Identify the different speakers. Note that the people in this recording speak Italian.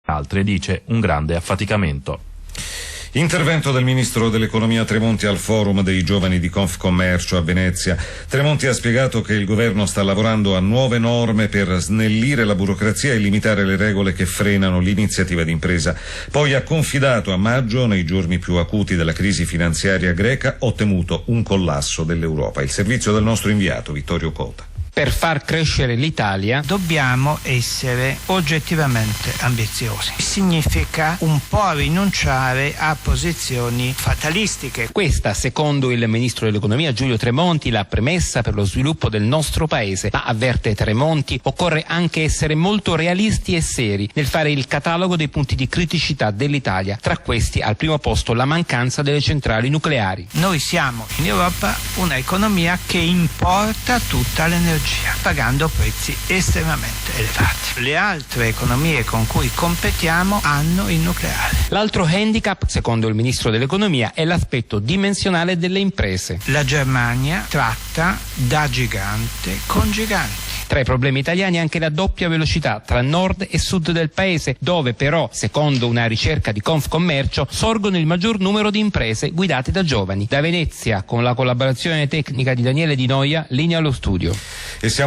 Speaker 1: altre, dice un grande affaticamento.
Speaker 2: Intervento del ministro dell'economia Tremonti al forum dei giovani di Confcommercio a Venezia. Tremonti ha spiegato che il governo sta lavorando a nuove norme per snellire la burocrazia e limitare le regole che frenano l'iniziativa d'impresa. Poi ha confidato: a maggio, nei giorni più acuti della crisi finanziaria greca, ho temuto un collasso dell'Europa. Il servizio del nostro inviato Vittorio Cota.
Speaker 3: Per far crescere l'Italia
Speaker 4: dobbiamo essere oggettivamente ambiziosi. Significa un po' rinunciare a posizioni fatalistiche.
Speaker 3: Questa, secondo il ministro dell'economia Giulio Tremonti, la premessa per lo sviluppo del nostro paese. Ma, avverte Tremonti, occorre anche essere molto realisti e seri nel fare il catalogo dei punti di criticità dell'Italia. Tra questi, al primo posto, la mancanza delle centrali nucleari.
Speaker 4: Noi siamo in Europa una economia che importa tutta l'energia, pagando prezzi estremamente elevati. Le altre economie con cui competiamo hanno il nucleare.
Speaker 3: L'altro handicap, secondo il ministro dell'economia, è l'aspetto dimensionale delle imprese.
Speaker 4: La Germania tratta da gigante con giganti.
Speaker 3: Tra i problemi italiani anche la doppia velocità tra nord e sud del paese, dove però, secondo una ricerca di Confcommercio, sorgono il maggior numero di imprese guidate da giovani. Da Venezia, con la collaborazione tecnica di Daniele Di Noia, linea allo studio.